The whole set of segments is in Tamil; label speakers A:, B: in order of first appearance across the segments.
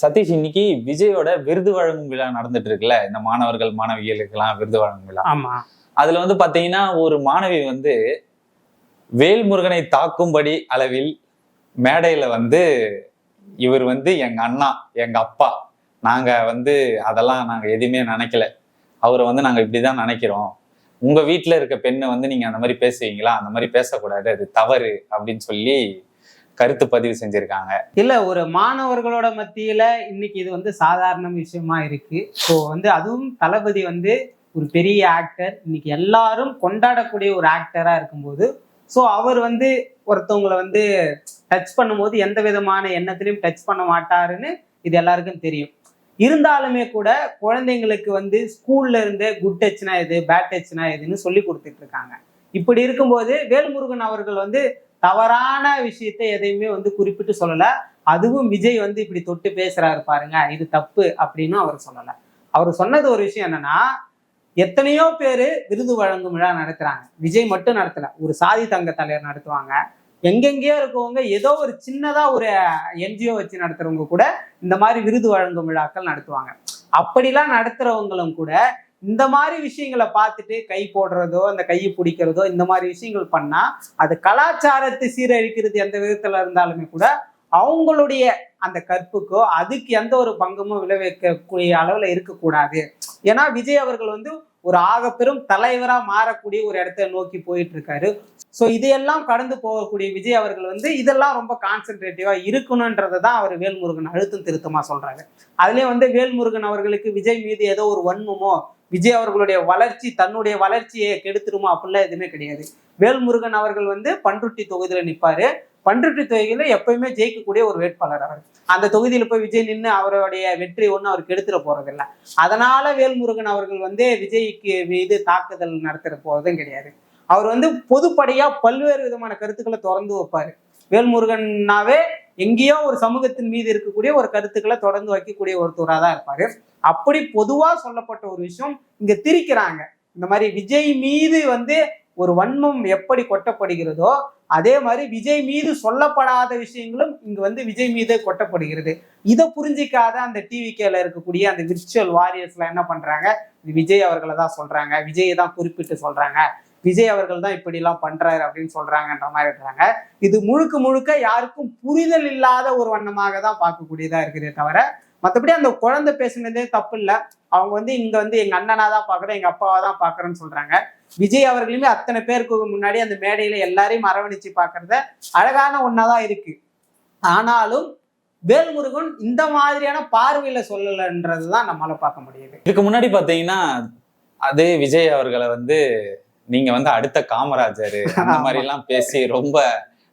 A: சதீஷ், இன்னைக்கு விஜயோட விருது வழங்கும் விழா நடந்துட்டு இருக்குல்ல, இந்த மாணவர்கள் மாணவிகளுக்கெல்லாம் விருது வழங்கும் விழா.
B: ஆமா.
A: அதுல வந்து பாத்தீங்கன்னா ஒரு மாணவி வந்து வேல்முருகனை தாக்கும்படி அளவில் மேடையில வந்து இவர் வந்து எங்க அண்ணா, எங்க அப்பா, நாங்க வந்து அதெல்லாம் நாங்க எதுவுமே நினைக்கல, அவரை வந்து நாங்க இப்படிதான் நினைக்கிறோம், உங்க வீட்டுல இருக்க பெண்ணை வந்து நீங்க அந்த மாதிரி பேசுவீங்களா, அந்த மாதிரி பேசக்கூடாது, அது தவறு அப்படின்னு சொல்லி கருத்து பதிவு செஞ்சிருக்காங்க.
B: இல்ல, ஒரு மாணவர்களோட மத்தியில இன்னைக்கு இது வந்து சாதாரண விஷயமா இருக்கு. ஸோ வந்து அதுவும் தளபதி வந்து ஒரு பெரிய ஆக்டர், இன்னைக்கு எல்லாரும் கொண்டாடக்கூடிய ஒரு ஆக்டரா இருக்கும்போது, ஸோ அவர் வந்து ஒருத்தவங்களை வந்து டச் பண்ணும்போது எந்த விதமான எண்ணத்திலையும் டச் பண்ண மாட்டாருன்னு இது எல்லாருக்கும் தெரியும். இருந்தாலுமே கூட குழந்தைங்களுக்கு வந்து ஸ்கூல்ல இருந்தே குட் டச்னா எது, பேட் டச்னா எதுன்னு சொல்லி கொடுத்துட்டு இருக்காங்க. இப்படி இருக்கும்போது வேல்முருகன் அவர்கள் வந்து தவறான விஷயத்தை எதையுமே வந்து குறிப்பிட்டு சொல்லல. அதுவும் விஜய் வந்து இப்படி தொட்டு பேசுறாரு பாருங்க, இது தப்பு அப்படின்னு அவர் சொல்லல. அவர் சொன்னது ஒரு விஷயம் என்னன்னா, எத்தனையோ பேரு விருது வழங்கும் விழா நடத்துறாங்க, விஜய் மட்டும் நடத்தல, ஒரு சாதி தங்க தலைவர் நடத்துவாங்க, எங்கெங்கேயோ இருக்கவங்க ஏதோ ஒரு சின்னதா ஒரு என்ஜிஓ வச்சு நடத்துறவங்க கூட இந்த மாதிரி விருது வழங்கும் விழாக்கள் நடத்துவாங்க. அப்படிலாம் நடத்துறவங்களும் கூட இந்த மாதிரி விஷயங்களை பார்த்துட்டு கை போடுறதோ, அந்த கையை பிடிக்கிறதோ, இந்த மாதிரி விஷயங்கள் பண்ணா அது கலாச்சாரத்தை சீரழிக்கிறது எந்த விதத்துல இருந்தாலுமே கூட அவங்களுடைய அந்த கற்புக்கோ அதுக்கு எந்த ஒரு பங்கமும் விளைவிக்கக்கூடிய அளவுல இருக்கக்கூடாது. ஏன்னா விஜய் அவர்கள் வந்து ஒரு ஆகப்பெரும் தலைவரா மாறக்கூடிய ஒரு இடத்த நோக்கி போயிட்டு இருக்காரு. ஸோ இதையெல்லாம் கடந்து போகக்கூடிய விஜய் அவர்கள் வந்து இதெல்லாம் ரொம்ப கான்சென்ட்ரேட்டிவா இருக்கணும்ன்றதை தான் அவர் வேல்முருகன் அழுத்தம் திருத்தமா சொல்றாரு. அதுலயும் வந்து வேல்முருகன் அவர்களுக்கு விஜய் மீது ஏதோ ஒரு வன்மமோ, விஜய் அவர்களுடைய வளர்ச்சி தன்னுடைய வளர்ச்சியை கெடுத்துருமோ அப்படிலாம் எதுவுமே கிடையாது. வேல்முருகன் அவர்கள் வந்து பண்ருட்டி தொகுதியில நிற்பாரு. பண்ருட்டி தொகுதியில எப்பயுமே ஜெயிக்கக்கூடிய ஒரு வேட்பாளர் அவர். அந்த தொகுதியில போய் விஜய் நின்று அவருடைய வெற்றி ஒன்றும் அவர் கெடுத்துட போறதில்லை. அதனால வேல்முருகன் அவர்கள் வந்து விஜய்க்கு மீது தாக்குதல் நடத்துற போறதும் கிடையாது. அவர் வந்து பொதுப்படையா பல்வேறு விதமான கருத்துக்களை தொடர்ந்து வைப்பாரு. வேல்முருகன்னாவே எங்கேயோ ஒரு சமூகத்தின் மீது இருக்கக்கூடிய ஒரு கருத்துக்களை தொடர்ந்து வைக்கக்கூடிய ஒருத்தராக தான் இருப்பாரு. அப்படி பொதுவா சொல்லப்பட்ட ஒரு விஷயம் இங்க திரிக்கிறாங்க. இந்த மாதிரி விஜய் மீது வந்து ஒரு வன்மம் எப்படி கொட்டப்படுகிறதோ அதே மாதிரி விஜய் மீது சொல்லப்படாத விஷயங்களும் இங்க வந்து விஜய் மீது கொட்டப்படுகிறது. இதை புரிஞ்சிக்காத அந்த டிவிகேல இருக்கக்கூடிய அந்த விர்ச்சுவல் வாரியர்ஸ்ல என்ன பண்றாங்க, விஜய் அவர்களை தான் சொல்றாங்க, விஜயை தான் குறிப்பிட்டு சொல்றாங்க, விஜய் அவர்கள் தான் இப்படி எல்லாம் பண்றாரு அப்படின்னு சொல்றாங்கன்ற மாதிரி இருக்கிறாங்க. இது முழுக்க முழுக்க யாருக்கும் புரிதல் இல்லாத ஒரு வண்ணமாக தான் பார்க்கக்கூடியதா இருக்குதே தவிர மற்றபடி அந்த குழந்தை பேசுனதே தப்பு இல்லை. அவங்க வந்து இங்க வந்து எங்க அண்ணனா தான் பாக்குறேன், எங்க அப்பாவா தான் பாக்குறேன்னு சொல்றாங்க. விஜய் அவர்களுமே அத்தனை பேருக்கு முன்னாடி அந்த மேடையில எல்லாரையும் அரவணைச்சு பாக்குறத அழகான ஒன்னாதான் இருக்கு. ஆனாலும் வேல்முருகன் இந்த மாதிரியான பார்வையில சொல்லலன்றதுதான் நம்மளால பார்க்க முடியுது.
A: இதுக்கு முன்னாடி பாத்தீங்கன்னா அது விஜய் அவர்களை வந்து நீங்க வந்து அடுத்த காமராஜர் அந்த மாதிரி எல்லாம் பேசி ரொம்ப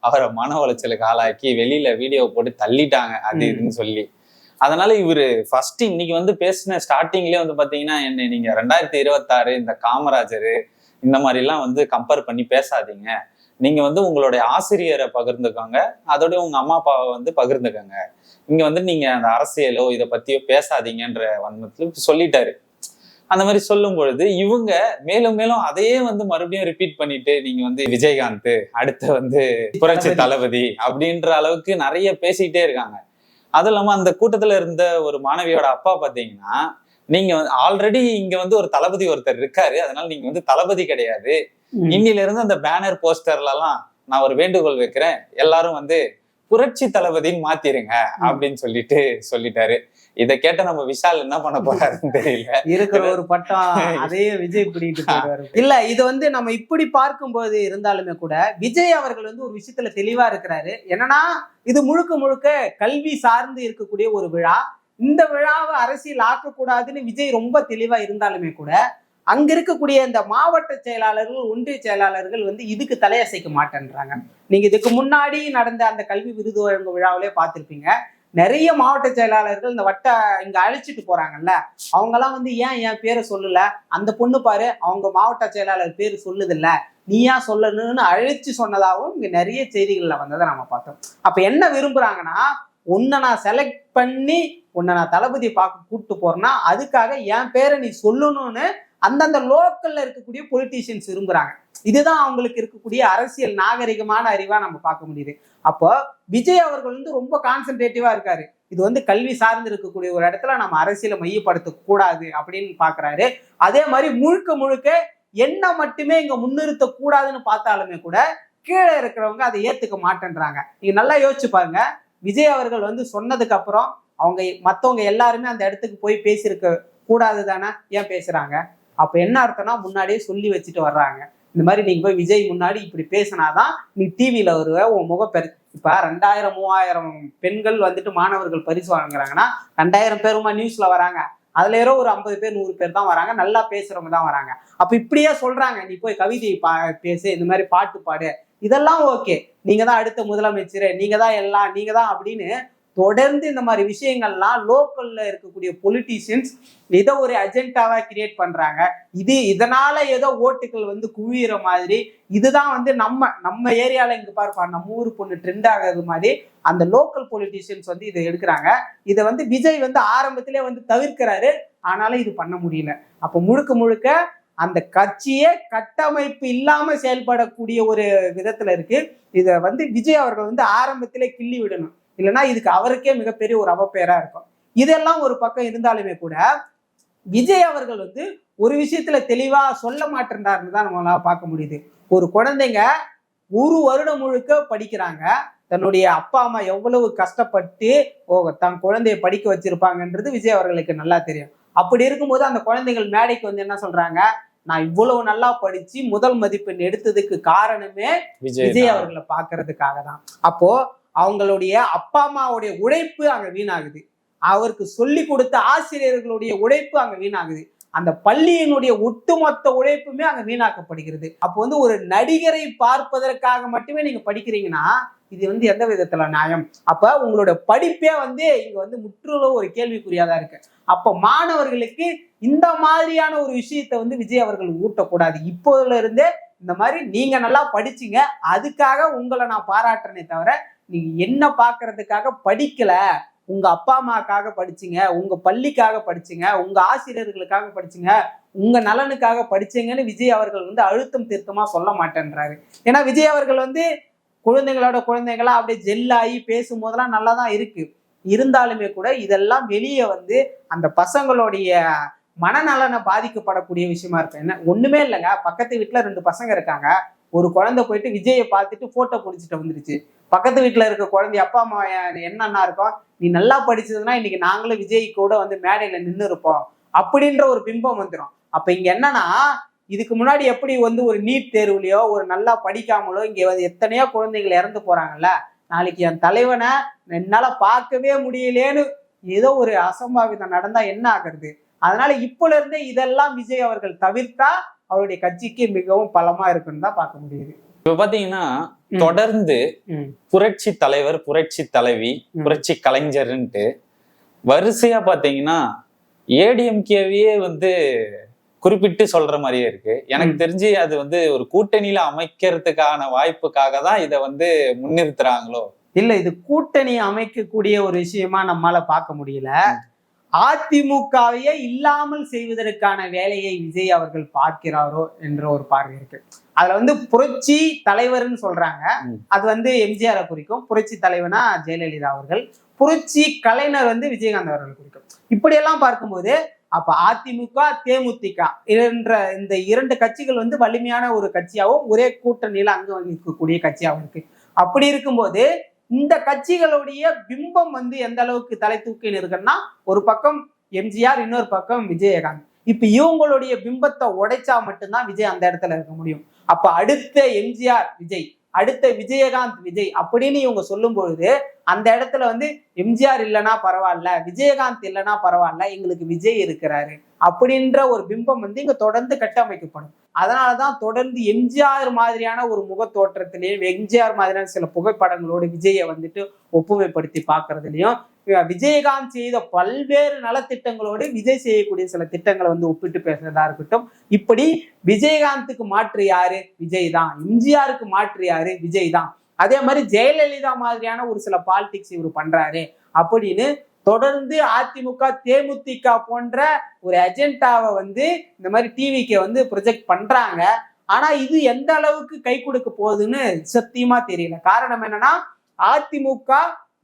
A: அவரை மன உளைச்சலுக்கு ஆளாக்கி வெளியில வீடியோ போட்டு தள்ளிட்டாங்க அது இதுன்னு சொல்லி. அதனால இவரு ஃபர்ஸ்ட் இன்னைக்கு வந்து பேசின ஸ்டார்டிங்லயே வந்து பாத்தீங்கன்னா, என்ன நீங்க 2026 இந்த காமராஜர் இந்த மாதிரி எல்லாம் வந்து கம்பேர் பண்ணி பேசாதீங்க, நீங்க வந்து உங்களுடைய ஆசிரியரை பகிர்ந்துக்கோங்க, அதோட உங்க அம்மா அப்பாவை வந்து பகிர்ந்துக்கோங்க, இங்க வந்து நீங்க அந்த அரசியலோ இதை பத்தியோ பேசாதீங்கன்ற வன்மத்துல சொல்லிட்டாரு. அந்த மாதிரி சொல்லும் பொழுது இவங்க மேலும் மேலும் அதையே வந்து மறுபடியும் ரிப்பீட் பண்ணிட்டு நீங்க வந்து விஜயகாந்த் அடுத்த வந்து புரட்சி தளபதி அப்படின்ற அளவுக்கு நிறைய பேசிக்கிட்டே இருக்காங்க. அதுவும் இல்லாம அந்த கூட்டத்துல இருந்த ஒரு மாணவியோட அப்பா பாத்தீங்கன்னா, நீங்க ஆல்ரெடி இங்க வந்து ஒரு தளபதி ஒருத்தர் இருக்காரு, அதனால நீங்க வந்து தளபதி கிடையாது, இன்னில இருந்து அந்த பேனர் போஸ்டர்ல எல்லாம் நான் ஒரு வேண்டுகோள் வைக்கிறேன், எல்லாரும் வந்து புரட்சி தளபதின்னு மாத்திருங்க அப்படின்னு சொல்லிட்டாரு. இதை கேட்ட நம்ம விஷால் என்ன பண்ண போறாருன்னு தெரியல.
B: இருக்கிற ஒரு பட்டம் அதையே விஜய் பிடிக்கிட்டு போயிடுவாரு. இல்ல, இது வந்து நம்ம இப்படி பார்க்கும்போது இருந்தாலுமே கூட விஜய் அவர்கள் வந்து ஒரு விஷயத்துல தெளிவா இருக்கிறாரு. என்னன்னா, இது முழுக்க முழுக்க கல்வி சார்ந்து இருக்கக்கூடிய ஒரு விழா. இந்த விழாவை அரசியல் ஆக்கக்கூடாதுன்னு விஜய் ரொம்ப தெளிவா இருந்தாலுமே கூட அங்க இருக்கக்கூடிய இந்த மாவட்ட செயலாளர்கள், ஒன்றிய செயலாளர்கள் வந்து இதுக்கு தலையசைக்க மாட்டேன்றாங்க. நீங்க இதுக்கு முன்னாடி நடந்த அந்த கல்வி விருது வழங்கும் விழாவிலே பார்த்திருப்பீங்க. நிறைய மாவட்ட செயலாளர்கள் இந்த இங்க அழைச்சிட்டு போறாங்கல்ல, அவங்க எல்லாம் வந்து ஏன் என் பேரை சொல்லல, அந்த பொண்ணு பாரு அவங்க மாவட்ட செயலாளர் பேரு சொல்லுது இல்ல, நீ ஏன் சொல்லணும்னு அழைச்சு சொன்னதாகவும் இங்க நிறைய செய்திகள்ல வந்ததை நம்ம பார்த்தோம். அப்ப என்ன விரும்புறாங்கன்னா, உன்னை நான் செலக்ட் பண்ணி உன்னை நான் தளபதி பார்க்க கூப்பிட்டு போறேன்னா அதுக்காக என் பேரை நீ சொல்லணும்னு அந்தந்த லோக்கல்ல இருக்கக்கூடிய பொலிட்டீஷியன்ஸ் விரும்புறாங்க. இதுதான் அவங்களுக்கு இருக்கக்கூடிய அரசியல் நாகரிகமான அறிவா நம்ம பார்க்க முடியுது. அப்போ விஜய் அவர்கள் வந்து ரொம்ப கான்சென்ட்ரேட்டிவா இருக்காரு. இது வந்து கல்வி சார்ந்து இருக்கக்கூடிய ஒரு இடத்துல நம்ம அரசியலை மையப்படுத்த கூடாது அப்படின்னு பாக்குறாரு. அதே மாதிரி முழுக்க முழுக்க என்ன மட்டுமே இங்க முன்னிறுத்த கூடாதுன்னு பார்த்தாலுமே கூட கீழே இருக்கிறவங்க அதை ஏத்துக்க மாட்டேன்றாங்க. நீங்க நல்லா யோசிச்சு பாருங்க, விஜய் அவர்கள் வந்து சொன்னதுக்கு அப்புறம் அவங்க மத்தவங்க எல்லாருமே அந்த இடத்துக்கு போய் பேசியிருக்க கூடாது தானே, ஏன் பேசுறாங்க? அப்ப என்ன அர்த்தம்னா முன்னாடியே சொல்லி வச்சுட்டு வர்றாங்க, இந்த மாதிரி நீங்க போய் விஜய் முன்னாடி இப்படி பேசினாதான் நீ டிவியில வருவ, உன் முகப்பெரு. இப்ப 2000 3000 பெண்கள் வந்துட்டு மாணவர்கள் பரிசு வாங்குறாங்கன்னா 2000 பேருமா நியூஸ்ல வராங்க, அதுல ஏதோ ஒரு 50 பேர் 100 பேர் தான் வராங்க, நல்லா பேசுறவங்க தான் வராங்க. அப்ப இப்படியே சொல்றாங்க, நீ போய் கவிதை பேசு, இந்த மாதிரி பாட்டு பாடு, இதெல்லாம் ஓகே, நீங்க தான் அடுத்த முதலமைச்சர், நீங்க தான் எல்லாம், நீங்க தான் அப்படின்னு தொடர்ந்து இந்த மாதிரி விஷயங்கள்லாம் லோக்கல்ல இருக்கக்கூடிய பொலிட்டீஷியன்ஸ் ஏதோ ஒரு அஜெண்டாவா கிரியேட் பண்றாங்க. இதனால ஏதோ ஓட்டுகள் வந்து குவியிற மாதிரி, இதுதான் வந்து நம்ம ஏரியால இங்க பார்ப்பா நம்ம ஊர் பொண்ணு ட்ரெண்ட் ஆகிறது மாதிரி அந்த லோக்கல் பொலிட்டீஷியன்ஸ் வந்து இதை எடுக்கிறாங்க. இதை வந்து விஜய் வந்து ஆரம்பத்திலே வந்து தவிர்க்கிறாரு, ஆனாலும் இது பண்ண முடியல. அப்ப முழுக்க முழுக்க அந்த கட்சியே கட்டமைப்பு இல்லாம செயல்படக்கூடிய ஒரு விதத்துல இருக்கு. இதை வந்து விஜய் அவர்கள் வந்து ஆரம்பத்திலே கிள்ளி விடணும், இல்லைன்னா இதுக்கு அவருக்கே மிகப்பெரிய ஒரு அவப்பெயரா இருக்கும். இதெல்லாம் ஒரு பக்கம் இருந்தாலுமே கூட விஜய் அவர்கள் வந்து ஒரு விஷயத்துல தெளிவா சொல்ல மாட்டேன்றாருன்னு தான் நம்மளால பார்க்க முடியுது. ஒரு குழந்தைங்க ஒரு வருடம் முழுக்க படிக்கிறாங்க, தன்னுடைய அப்பா அம்மா எவ்வளவு கஷ்டப்பட்டு தன் குழந்தைய படிக்க வச்சிருப்பாங்கன்றது விஜய் அவர்களுக்கு நல்லா தெரியும். அப்படி இருக்கும்போது அந்த குழந்தைகள் மேடைக்கு வந்து என்ன சொல்றாங்க, நான் இவ்வளவு நல்லா படிச்சு முதல் மதிப்பெண் எடுத்ததுக்கு காரணமே விஜய் அவர்களை பாக்குறதுக்காக தான். அப்போ அவங்களுடைய அப்பா அம்மாவுடைய உழைப்பு அங்க வீணாகுது, அவருக்கு சொல்லி கொடுத்த ஆசிரியர்களுடைய உழைப்பு அங்க வீணாகுது, அந்த பள்ளியினுடைய ஒட்டுமொத்த உழைப்புமே அங்க வீணாக்கப்படுகிறது. அப்போ வந்து ஒரு நடிகரை பார்ப்பதற்காக மட்டுமே நீங்க படிக்கிறீங்கன்னா இது வந்து எந்த விதத்துல நியாயம்? அப்ப உங்களோட படிப்பே வந்து இங்க வந்து முற்றிலும் ஒரு கேள்விக்குறியாதான் இருக்கு. அப்ப மாணவர்களுக்கு இந்த மாதிரியான ஒரு விஷயத்தை வந்து விஜய் அவர்கள் ஊட்டக்கூடாது. இப்போதுல இருந்தே இந்த மாதிரி நீங்க நல்லா படிச்சீங்க, அதுக்காக உங்களை நான் பாராட்டுறேனே தவிர நீங்க என்ன பாக்குறதுக்காக படிக்கல, உங்க அப்பா அம்மாக்காக படிச்சீங்க, உங்க பள்ளிக்காக படிச்சீங்க, உங்க ஆசிரியர்களுக்காக படிச்சீங்க, உங்க நலனுக்காக படிச்சீங்கன்னு விஜய் அவர்கள் வந்து அழுத்தம் திருத்தமா சொல்ல மாட்டேன்றாரு. ஏன்னா விஜய் அவர்கள் வந்து குழந்தைங்களா அப்படியே ஜெல்லாகி பேசும்போதெல்லாம் நல்லா தான் இருக்கு. இருந்தாலுமே கூட இதெல்லாம் வெளியே வந்து அந்த பசங்களுடைய மனநலனை பாதிக்கப்படக்கூடிய விஷயமா இருக்கு. என்ன ஒண்ணுமே இல்லைங்க, பக்கத்து வீட்டுல 2 பசங்க இருக்காங்க, ஒரு குழந்தை போயிட்டு விஜயை பார்த்துட்டு போட்டோ பிடிச்சிட்டு வந்துருச்சு. பக்கத்து வீட்டுல இருக்க குழந்தை அப்பா அம்மா என்னன்னா இருக்கும், நீ நல்லா படிச்சதுன்னா இன்னைக்கு நாங்களும் விஜய் கூட வந்து மேடையில நின்று இருப்போம் அப்படின்ற ஒரு பிம்பம் வந்துடும். அப்ப இங்க என்னன்னா, இதுக்கு முன்னாடி எப்படி வந்து ஒரு நீட் தேர்வுலையோ ஒரு நல்லா படிக்காமலோ இங்க வந்து எத்தனையோ குழந்தைகள் இறந்து போறாங்கல்ல, நாளைக்கு என் தலைவனை என்னால பார்க்கவே முடியலேன்னு ஏதோ ஒரு அசம்பாவிதம் நடந்தா என்ன ஆகுறது? அதனால இப்பல இருந்தே இதெல்லாம் விஜய் அவர்கள் தவிர்த்தா அவருடைய கட்சிக்கு மிகவும் பலமா இருக்குன்னு தான் பார்க்க முடியுது.
A: இப்ப பாத்தீங்கன்னா தொடர்ந்து புரட்சி தலைவர், புரட்சி தலைவி, புரட்சி கலைஞர்ன்ட்டு வரிசையா பாத்தீங்கன்னா ஏடிஎம்கேவையே வந்து குறிப்பிட்டு சொல்ற மாதிரியே இருக்கு. எனக்கு தெரிஞ்சு அது வந்து ஒரு கூட்டணியில அமைக்கிறதுக்கான வாய்ப்புக்காக தான் இதை வந்து முன்னிறுத்துறாங்களோ?
B: இல்ல, இது கூட்டணி அமைக்கக்கூடிய ஒரு விஷயமா நம்மால பார்க்க முடியல. அதிமுகவையே இல்லாமல் செய்வதற்கான வேலையை விஜய் அவர்கள் பார்க்கிறாரோ என்ற ஒரு பார்வை இருக்கு. அதுல வந்து புரட்சி தலைவர்னு சொல்றாங்க, அது வந்து எம்ஜிஆரை குறிக்கும், புரட்சி தலைவனா ஜெயலலிதா அவர்கள், புரட்சி கலைஞர் வந்து விஜயகாந்த் அவர்கள் குறிக்கும். இப்படியெல்லாம் பார்க்கும்போது அப்ப அதிமுக தேமுதிக என்ற இந்த 2 கட்சிகள் வந்து வலிமையான ஒரு கட்சியாகவும் ஒரே கூட்டணியில அங்கு வகிக்கக்கூடிய கட்சியாகவும் இருக்கு. அப்படி இருக்கும்போது இந்த கட்சிகளுடைய பிம்பம் வந்து எந்த அளவுக்கு தலை தூக்கி இருக்குன்னா, ஒரு பக்கம் எம்ஜிஆர், இன்னொரு பக்கம் விஜயகாந்த். இப்ப இவங்களுடைய பிம்பத்தை உடைச்சா மட்டும்தான் விஜய் அந்த இடத்துல இருக்க முடியும். அப்ப அடுத்த எம்ஜிஆர் விஜய், அடுத்த விஜயகாந்த் விஜய் அப்படின்னு இவங்க சொல்லும் பொழுது அந்த இடத்துல வந்து எம்ஜிஆர் இல்லைன்னா பரவாயில்ல, விஜயகாந்த் இல்லைன்னா பரவாயில்ல, எங்களுக்கு விஜய் இருக்கிறாரு அப்படின்ற ஒரு பிம்பம் வந்து இங்க தொடர்ந்து கட்டமைக்கப்படும். அதனாலதான் தொடர்ந்து எம்ஜிஆர் மாதிரியான ஒரு முக தோற்றத்திலையும் எம்ஜிஆர் மாதிரியான சில புகைப்படங்களோடு விஜயை வந்துட்டு ஒப்புமைப்படுத்தி பார்க்கறதுலையும் விஜயகாந்த் செய்த பல்வேறு நலத்திட்டங்களோடு விஜய் செய்யக்கூடிய சில திட்டங்களை வந்து ஒப்பிட்டு பேசுறதா இருக்கட்டும். இப்படி விஜயகாந்துக்கு மாற்று யாரு? விஜய் தான். எம்ஜிஆருக்கு மாற்று யாரு? விஜய் தான். அதே மாதிரி ஜெயலலிதா மாதிரியான ஒரு சில பாலிடிக்ஸ் இவர் பண்றாரு அப்படின்னு தொடர்ந்து அதிமுக தேமுதிக போன்ற ஒரு அஜெண்டாவை வந்து இந்த மாதிரி டிவிக்கு வந்து ப்ரொஜெக்ட் பண்றாங்க. ஆனா இது எந்த அளவுக்கு கை கொடுக்க போகுதுன்னு சத்தியமா தெரியல. காரணம் என்னன்னா, அதிமுக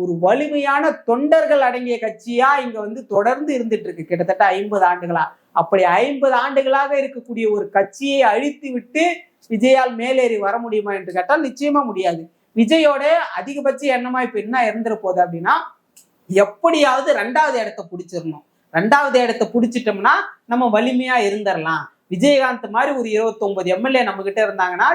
B: ஒரு வலிமையான தொண்டர்கள் அடங்கிய கட்சியா இங்க வந்து தொடர்ந்து இருந்துட்டு இருக்கு கிட்டத்தட்ட 50 ஆண்டுகளா. அப்படி 50 ஆண்டுகளாக இருக்கக்கூடிய ஒரு கட்சியை அழித்து விட்டு விஜயால் மேலேறி வர முடியுமா என்று கேட்டால் நிச்சயமா முடியாது. விஜயோட அதிகபட்ச எண்ணமா இப்ப என்ன இருந்துற போகுது அப்படின்னா, எப்படியாவது 2வது இடத்தை பிடிச்சிடணும். 2வது இடத்தை பிடிச்சிட்டோம்னா நம்ம வலிமையா இருந்துடலாம். விஜயகாந்த் மாதிரி ஒரு 29 எம்எல்ஏ நம்ம கிட்ட இருந்தாங்கன்னா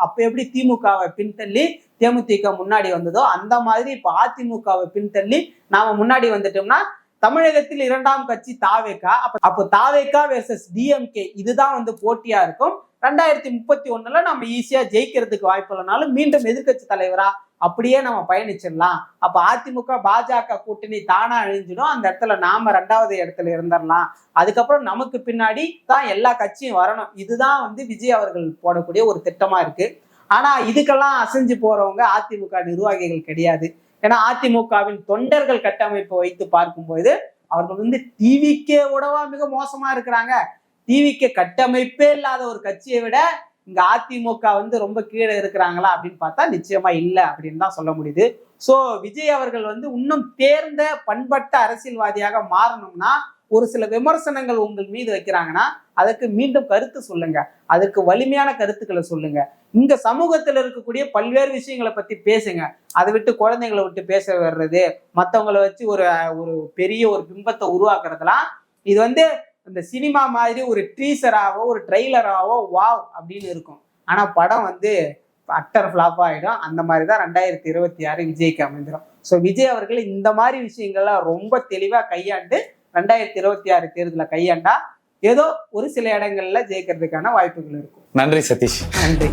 B: அப்ப எப்படி திமுகவை பின்தள்ளி தேமுதிக முன்னாடி வந்ததோ அந்த மாதிரி இப்ப அதிமுகவை பின்தள்ளி நாம முன்னாடி வந்துட்டோம்னா தமிழகத்தில் 2ஆம் கட்சி தாவேகா. அப்போ தாவேகா வெர்சஸ் டிஎம்கே இதுதான் வந்து போட்டியா இருக்கும். 2031 நம்ம ஈஸியா ஜெயிக்கிறதுக்கு வாய்ப்பு இல்லைனாலும் மீண்டும் எதிர்கட்சி தலைவரா அப்படியே நம்ம பயணிச்சிடலாம். அப்ப அதிமுக பாஜக கூட்டணி தானா அழிஞ்சிடும். அந்த இடத்துல நாம 2வது இடத்துல இருந்துடலாம். அதுக்கப்புறம் நமக்கு பின்னாடி தான் எல்லா கட்சியும் வரணும். இதுதான் வந்து விஜய் அவர்கள் போடக்கூடிய ஒரு திட்டமா இருக்கு. ஆனா இதுக்கெல்லாம் அசைஞ்சு போறவங்க அதிமுக நிர்வாகிகள் கிடையாது. ஏன்னா அதிமுகவின் தொண்டர்கள் கட்டமைப்பை வைத்து பார்க்கும்போது அவர்கள் வந்து டிவிக்கே உடவா மிக மோசமா இருக்கிறாங்க. டிவிக்கு கட்டமைப்பே இல்லாத ஒரு கட்சியை விட இங்க அதிமுக வந்து ரொம்ப கீழே இருக்கிறாங்களா அப்படின்னு பார்த்தா நிச்சயமா இல்லை அப்படின்னு தான் சொல்ல முடியுது. சோ விஜய் அவர்கள் வந்து இன்னும் தேர்ந்த பண்பட்ட அரசியல்வாதியாக மாறணும்னா ஒரு சில விமர்சனங்கள் உங்கள் மீது வைக்கிறாங்கன்னா அதுக்கு மீண்டும் கருத்து சொல்லுங்க. அதற்கு வலிமையான கருத்துக்களை சொல்லுங்க. இங்க சமூகத்துல இருக்கக்கூடிய பல்வேறு விஷயங்களை பத்தி பேசுங்க. அதை விட்டு குழந்தைங்களை விட்டு பேச வர்றது, மற்றவங்களை வச்சு ஒரு பெரிய ஒரு பிம்பத்தை உருவாக்குறதுலாம் இது வந்து இந்த சினிமா மாதிரி ஒரு ட்ரீசராவோ ஒரு ட்ரெய்லராவோ வாவ் அப்படின்னு இருக்கும். ஆனா படம் வந்து அட்டர் ஃபிளாப் ஆயிடும். அந்த மாதிரி தான் 2026 விஜய்க்கு அமைந்துடும். ஸோ விஜய் அவர்கள் இந்த மாதிரி விஷயங்கள்லாம் ரொம்ப தெளிவா கையாண்டு 2026 தேர்தலை கையாண்டா ஏதோ ஒரு சில இடங்கள்ல ஜெயிக்கிறதுக்கான வாய்ப்புகள் இருக்கும்.
A: நன்றி சதீஷ்.
B: நன்றி.